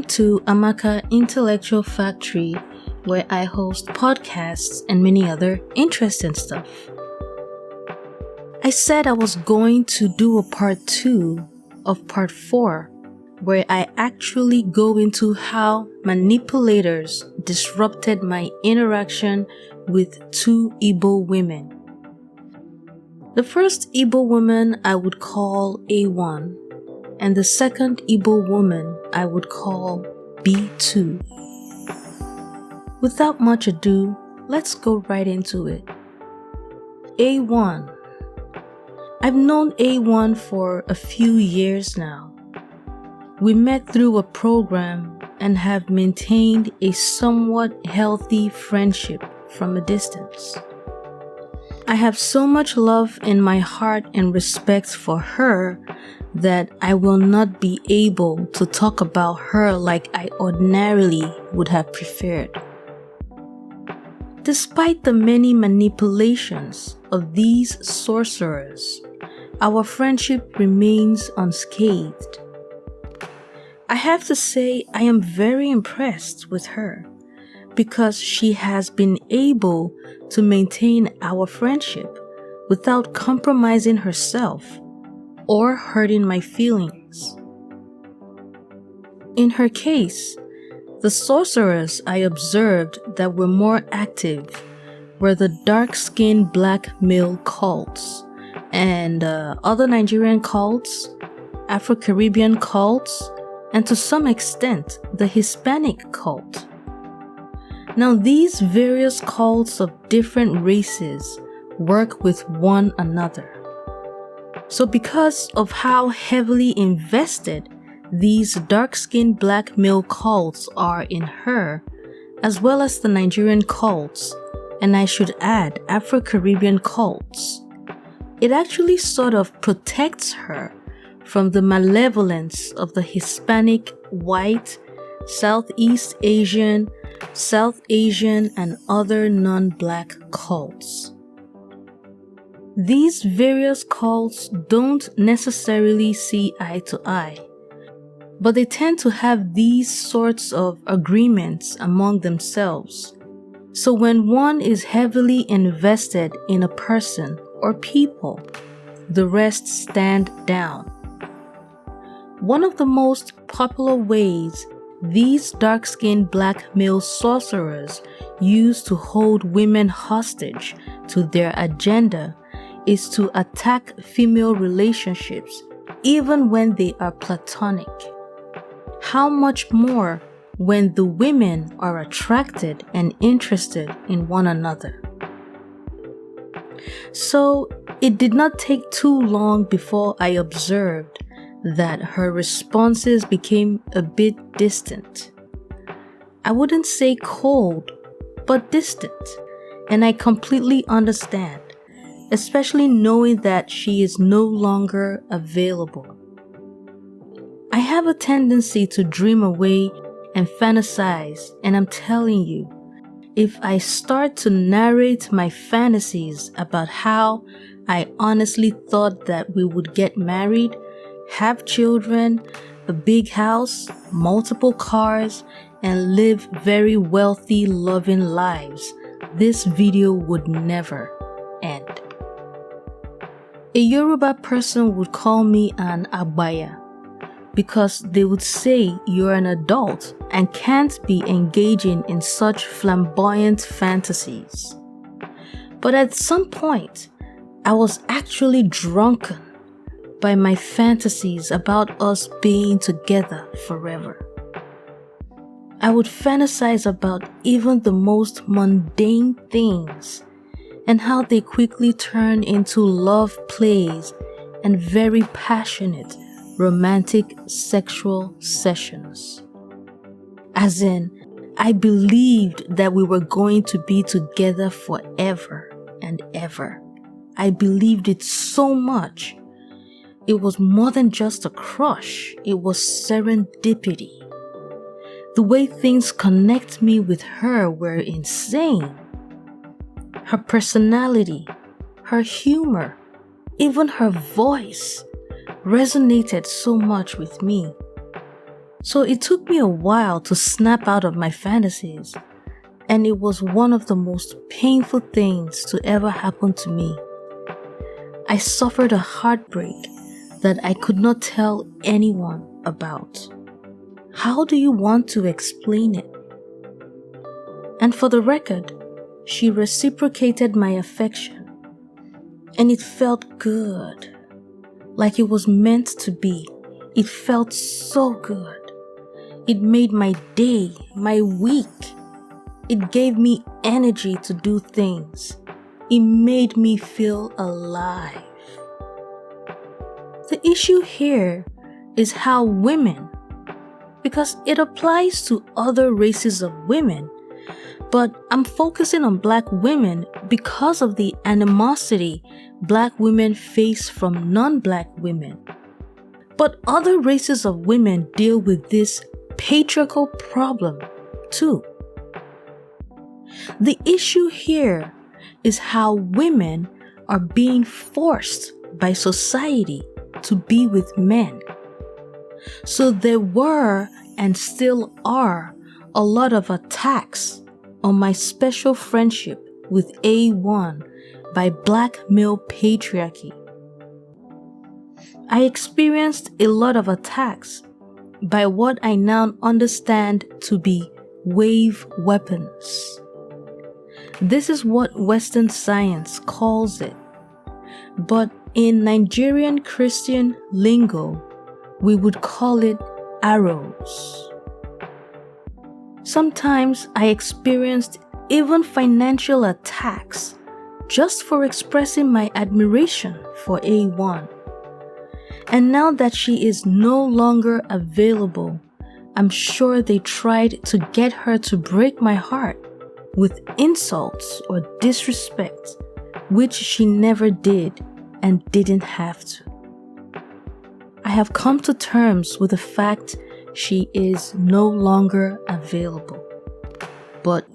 to Amaka Intellectual Factory, where I host podcasts and many other interesting stuff. I said I was going to do a part 2 of part 4, where I actually go into how manipulators disrupted my interaction with 2 Igbo women. The first Igbo woman I would call A1, and the second Igbo woman I would call B2. Without much ado, let's go right into it. A1. I've known A1 for a few years now. We met through a program and have maintained a somewhat healthy friendship from a distance. I have so much love in my heart and respect for her that I will not be able to talk about her like I ordinarily would have preferred. Despite the many manipulations of these sorcerers, our friendship remains unscathed. I have to say I am very impressed with her because she has been able to maintain our friendship without compromising herself or hurting my feelings. In her case, the sorcerers I observed that were more active were the dark-skinned black male cults and other Nigerian cults, Afro-Caribbean cults, and to some extent the Hispanic cult. Now these various cults of different races work with one another. So because of how heavily invested these dark-skinned black male cults are in her, as well as the Nigerian cults, and I should add Afro-Caribbean cults, it actually sort of protects her from the malevolence of the Hispanic, white, Southeast Asian, South Asian, and other non-black cults. These various cults don't necessarily see eye to eye, but they tend to have these sorts of agreements among themselves. So when one is heavily invested in a person or people, the rest stand down. One of the most popular ways these dark-skinned black male sorcerers use to hold women hostage to their agenda is to attack female relationships even when they are platonic. How much more when the women are attracted and interested in one another. So it did not take too long before I observed that her responses became a bit distant. I wouldn't say cold, but distant, and I completely understand, especially knowing that she is no longer available. I have a tendency to dream away and fantasize, and I'm telling you, if I start to narrate my fantasies about how I honestly thought that we would get married, have children, a big house, multiple cars, and live very wealthy, loving lives, this video would never end. A Yoruba person would call me an abaya because they would say you're an adult and can't be engaging in such flamboyant fantasies. But at some point, I was actually drunken by my fantasies about us being together forever. I would fantasize about even the most mundane things and how they quickly turn into love plays and very passionate, romantic sexual sessions. As in, I believed that we were going to be together forever and ever. I believed it so much. It was more than just a crush, it was serendipity. The way things connect me with her were insane. Her personality, her humor, even her voice resonated so much with me. So it took me a while to snap out of my fantasies, and it was one of the most painful things to ever happen to me. I suffered a heartbreak that I could not tell anyone about. How do you want to explain it? And for the record, she reciprocated my affection, and it felt good, like it was meant to be. It felt so good. It made my day, my week. It gave me energy to do things. It made me feel alive. The issue here is how women, because it applies to other races of women, but I'm focusing on Black women because of the animosity Black women face from non-Black women. But other races of women deal with this patriarchal problem too. The issue here is how women are being forced by society to be with men. So there were and still are a lot of attacks on my special friendship with A1 by Black male patriarchy. I experienced a lot of attacks by what I now understand to be wave weapons. This is what Western science calls it, but in Nigerian Christian lingo, we would call it arrows. Sometimes I experienced even financial attacks just for expressing my admiration for A1. And now that she is no longer available, I'm sure they tried to get her to break my heart with insults or disrespect, which she never did and didn't have to. I have come to terms with the fact she is no longer available. But,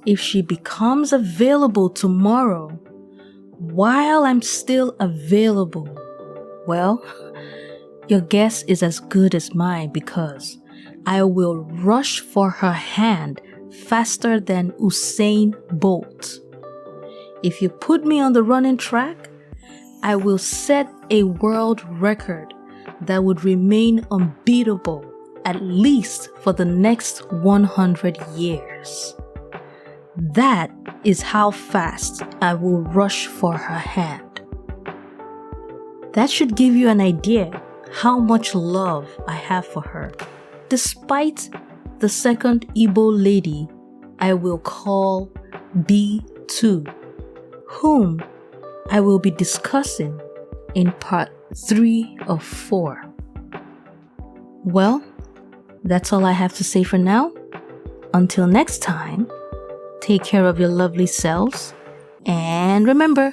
if she becomes available tomorrow, while I'm still available, well, your guess is as good as mine, because I will rush for her hand faster than Usain Bolt. If you put me on the running track, I will set a world record that would remain unbeatable at least for the next 100 years. That is how fast I will rush for her hand. That should give you an idea how much love I have for her, despite the second Igbo lady I will call B2, whom I will be discussing in part 3 of 4. Well, that's all I have to say for now. Until next time, take care of your lovely selves, and remember,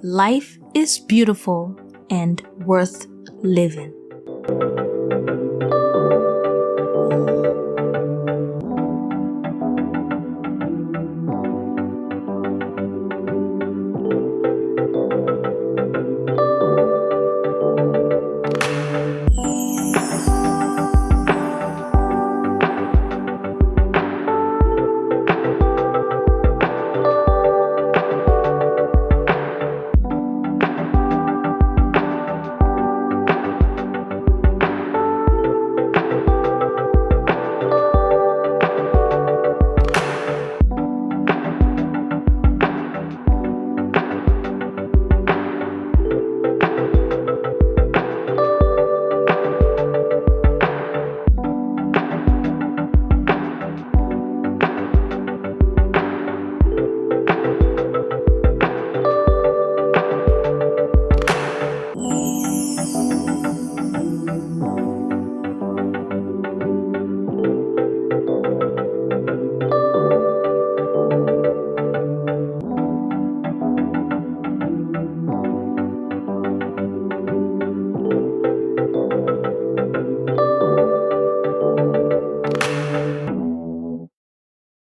life is beautiful and worth living.